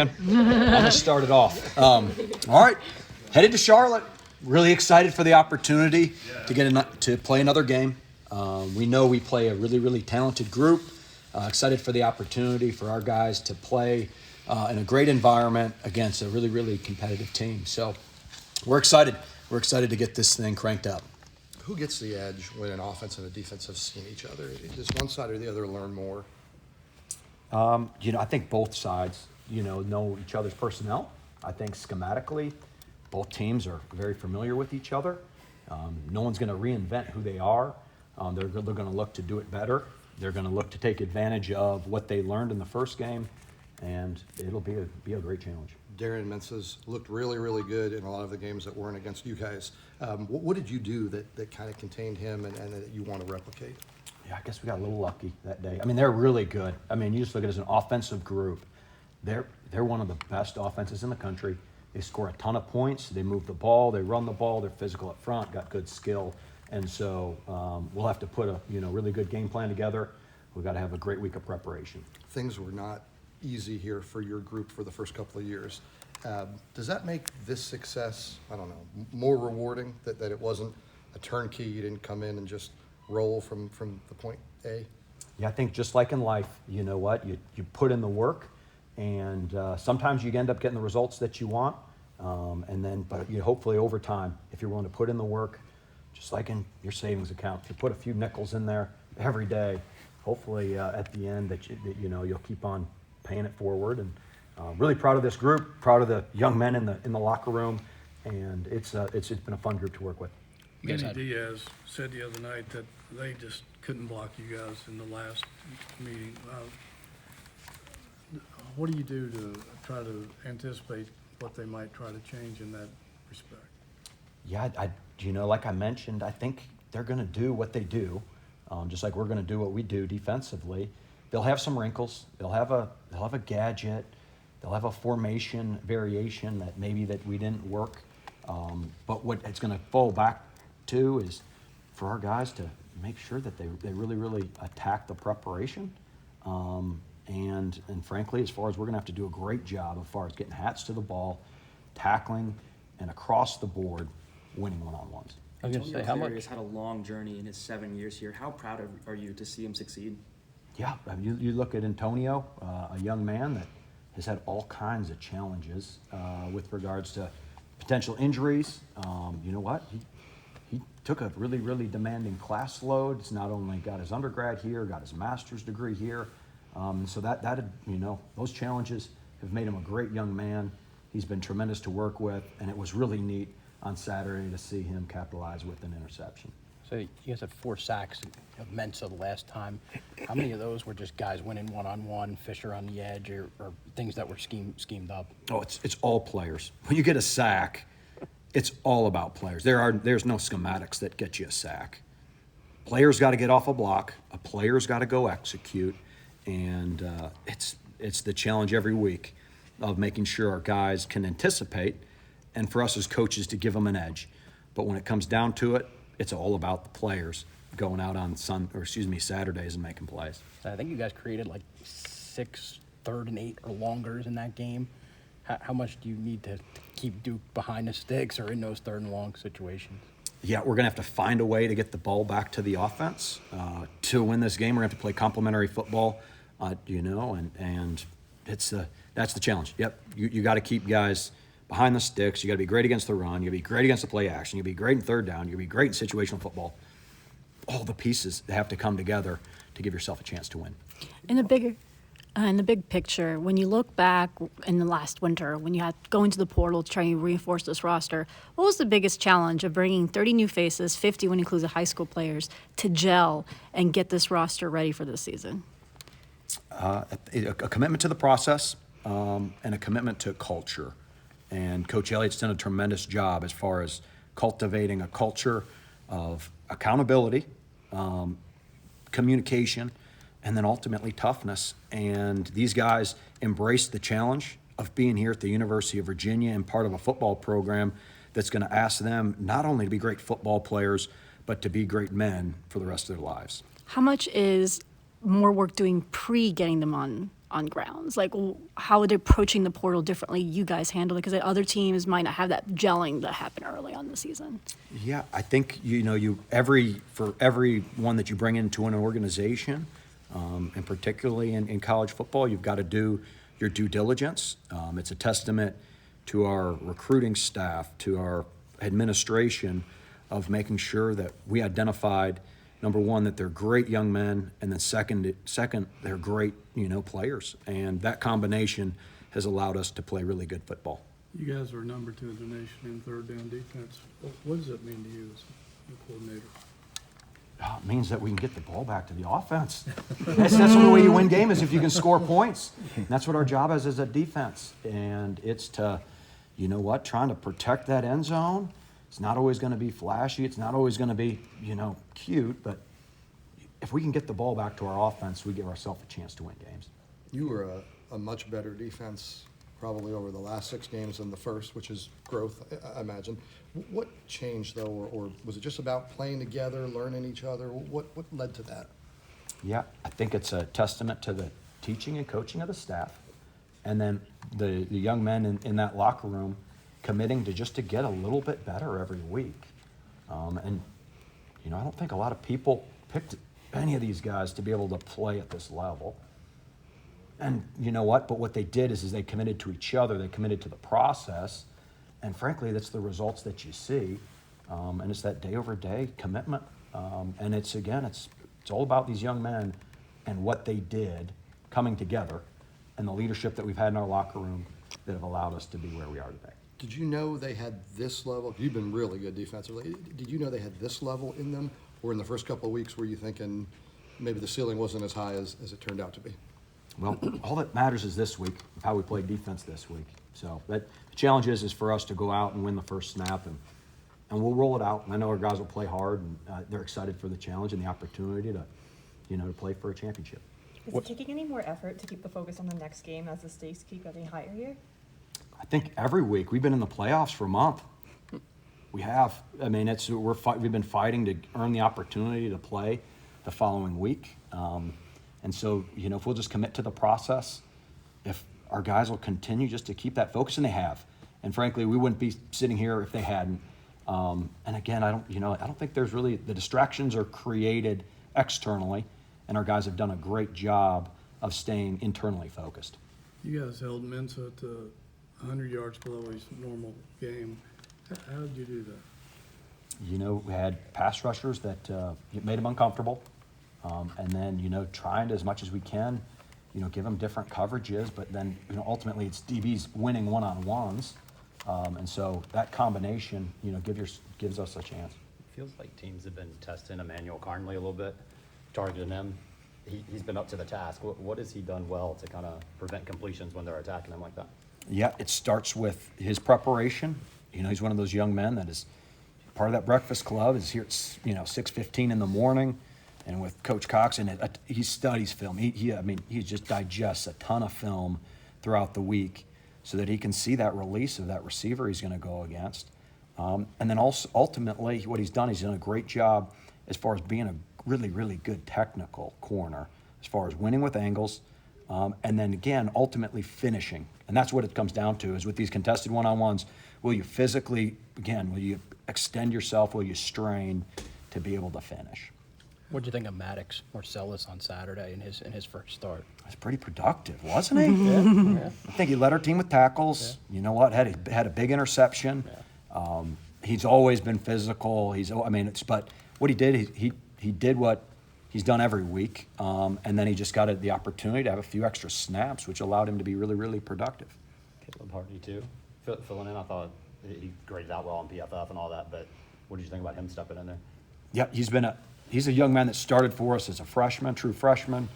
I'm going to start it off. All right, headed to Charlotte. Really excited for the opportunity to play another game. We know we play a really, really talented group. Excited for the opportunity for our guys to play in a great environment against a really, really competitive team. So we're excited. We're excited to get this thing cranked up. Who gets the edge when an offense and a defense have seen each other? Does one side or the other learn more? I think both sides, know each other's personnel. I think schematically, both teams are very familiar with each other. No one's going to reinvent who they are. They're going to look to do it better. They're going to look to take advantage of what they learned in the first game, and it'll be a great challenge. Darren Mensa's looked really, really good in a lot of the games that weren't against you guys. What did you do that kind of contained him and that you want to replicate? Yeah, I guess we got a little lucky that day. I mean, they're really good. I mean, you just look at it as an offensive group. They're one of the best offenses in the country. They score a ton of points. They move the ball. They run the ball. They're physical up front, got good skill. And so we'll have to put a really good game plan together. We've got to have a great week of preparation. Things were not easy here for your group for the first couple of years. Does that make this success, more rewarding, that it wasn't a turnkey, you didn't come in and just roll from the point A? Yeah, I think just like in life, you know what, you put in the work, and sometimes you end up getting the results that you want, but hopefully over time, if you're willing to put in the work, just like in your savings account, if you put a few nickels in there every day, hopefully at the end that you'll keep on paying it forward. And really proud of this group, proud of the young men in the locker room, and it's been a fun group to work with. Manny Diaz said the other night that they just couldn't block you guys in the last meeting. What do you do to try to anticipate what they might try to change in that respect? Yeah, like I mentioned, I think they're going to do what they do, just like we're going to do what we do defensively. They'll have some wrinkles. They'll have a gadget. They'll have a formation variation that we didn't work. But what it's going to fall back to is for our guys to make sure that they really, really attack the preparation. And frankly, as far as we're going to have to do a great job as far as getting hats to the ball, tackling, and across the board, winning one-on-ones. Antonio Clary has had a long journey in his 7 years here. How proud are you to see him succeed? Yeah, you look at Antonio, a young man that has had all kinds of challenges with regards to potential injuries. You know what? He took a really, really demanding class load. He's not only got his undergrad here, got his master's degree here. So those challenges have made him a great young man. He's been tremendous to work with, and it was really neat on Saturday to see him capitalize with an interception. So you guys had 4 sacks of Mensa the last time. How many of those were just guys winning one-on-one, Fisher on the edge, or things that were schemed up? Oh, it's all players. When you get a sack, it's all about players. There's no schematics that get you a sack. Players got to get off a block. A player's got to go execute, and it's the challenge every week of making sure our guys can anticipate, and for us as coaches to give them an edge. But when it comes down to it, it's all about the players going out on Saturdays and making plays. I think you guys created like 6 third and 8 or longers in that game. How much do you need to keep Duke behind the sticks or in those third and long situations? Yeah, we're going to have to find a way to get the ball back to the offense. To win this game, we're going to have to play complementary football, and that's the challenge. Yep, you got to keep guys behind the sticks. You got to be great against the run. You got to be great against the play action. You got to be great in third down. You got to be great in situational football. All the pieces have to come together to give yourself a chance to win. In the big picture, when you look back in the last winter, when you had going to the portal to try and reinforce this roster, what was the biggest challenge of bringing 30 new faces, 50 when it includes the high school players, to gel and get this roster ready for this season? A commitment to the process and a commitment to culture. And Coach Elliott's done a tremendous job as far as cultivating a culture of accountability, communication, and then ultimately toughness. And these guys embraced the challenge of being here at the University of Virginia and part of a football program that's going to ask them not only to be great football players, but to be great men for the rest of their lives. How much is more work doing pre-getting them on on grounds? Like, how are they approaching the portal differently? You guys handle it because other teams might not have that gelling that happened early on in the season. Yeah, I think for every one that you bring into an organization, and particularly in college football, you've got to do your due diligence. It's a testament to our recruiting staff, to our administration, of making sure that we identified, number one, that they're great young men, and then second, they're great players, and that combination has allowed us to play really good football. You guys are number 2 in the nation in third down defense. What does that mean to you as a coordinator? It means that we can get the ball back to the offense. That's the only way you win game is if you can score points. And that's what our job is as a defense. And it's to, trying to protect that end zone. It's not always going to be flashy. It's not always going to be, cute. But if we can get the ball back to our offense, we give ourselves a chance to win games. You were a much better defense probably over the last 6 games than the first, which is growth, I imagine. What changed, though, or was it just about playing together, learning each other? What led to that? Yeah, I think it's a testament to the teaching and coaching of the staff, and then the young men in that locker room committing to get a little bit better every week. And I don't think a lot of people picked any of these guys to be able to play at this level. And you know what? But what they did is they committed to each other. They committed to the process. And frankly, that's the results that you see. And it's that day-over-day commitment. And it's all about these young men and what they did coming together and the leadership that we've had in our locker room that have allowed us to be where we are today. Did you know they had this level? You've been really good defensively. Did you know they had this level in them? Or in the first couple of weeks were you thinking maybe the ceiling wasn't as high as it turned out to be? Well, all that matters is this week, how we played defense this week. So the challenge is for us to go out and win the first snap, and we'll roll it out. And I know our guys will play hard, and they're excited for the challenge and the opportunity to play for a championship. Is it taking any more effort to keep the focus on the next game as the stakes keep getting higher here? I think every week we've been in the playoffs for a month. We have. I mean, we've been fighting to earn the opportunity to play the following week. And so, if we'll just commit to the process, if our guys will continue just to keep that focus, and they have. And frankly, we wouldn't be sitting here if they hadn't. And again, I don't think there's really, the distractions are created externally, and our guys have done a great job of staying internally focused. You guys held Mensa to 100 yards below his normal game. How did you do that? We had pass rushers that made them uncomfortable. And then, trying to, as much as we can, give them different coverages, but then, ultimately it's DBs winning one-on-ones. And so that combination, gives us a chance. It feels like teams have been testing Emmanuel Carnley a little bit, targeting him. He's been up to the task. What has he done well to kind of prevent completions when they're attacking him like that? Yeah, it starts with his preparation. He's one of those young men that is part of that breakfast club, is here at 6:15 in the morning. And with Coach Cox, and he studies film. He just digests a ton of film throughout the week so that he can see that release of that receiver he's going to go against. And then also, ultimately, what he's done a great job as far as being a really, really good technical corner, as far as winning with angles, and then, again, ultimately finishing. And that's what it comes down to, is with these contested one-on-ones, will you physically, will you extend yourself, will you strain to be able to finish? What did you think of Maddox Marcellus on Saturday in his first start? It was pretty productive, wasn't he? Yeah. I think he led our team with tackles. Yeah. You know what? Had a big interception. Yeah. He's always been physical. But what he did, he did what he's done every week, and then he just got the opportunity to have a few extra snaps, which allowed him to be really, really productive. Caleb Hardy too, filling in. I thought he graded out well on PFF and all that. But what did you think about him stepping in there? Yeah, he's a young man that started for us as a freshman, true freshman.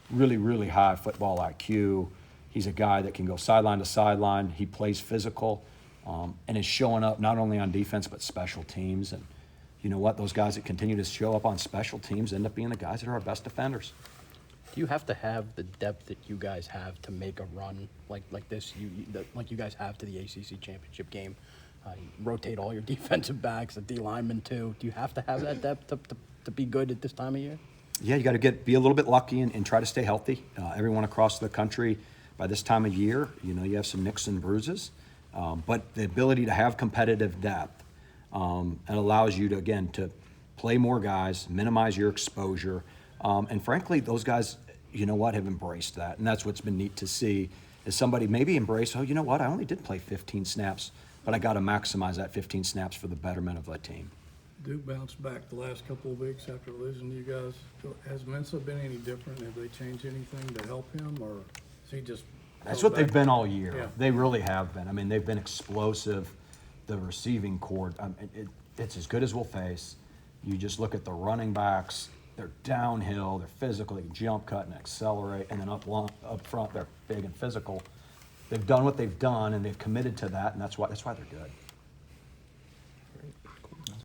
Really, really high football IQ. He's a guy that can go sideline to sideline. He plays physical, and is showing up not only on defense but special teams. And you know what? Those guys that continue to show up on special teams end up being the guys that are our best defenders. Do you have to have the depth that you guys have to make a run like this? Like you guys have to the ACC Championship game. You rotate all your defensive backs, the D linemen too. Do you have to have that depth to be good at this time of year? Yeah, you got to be a little bit lucky and try to stay healthy. Everyone across the country, by this time of year, you have some nicks and bruises, but the ability to have competitive depth, it allows you to, again, to play more guys, minimize your exposure, and frankly, those guys, have embraced that, and that's what's been neat to see, is somebody maybe embrace, oh, you know what, I only did play 15 snaps, but I got to maximize that 15 snaps for the betterment of the team. Duke bounced back the last couple of weeks after losing to you guys. Has Mensa been any different? Have they changed anything to help him, or is he just? That's what they've been all year. Yeah. They really have been. I mean, they've been explosive. The receiving core, it's as good as we'll face. You just look at the running backs. They're downhill. They're physical. They can jump, cut, and accelerate. And then up front, they're big and physical. They've done what they've done, and they've committed to that, and that's why they're good.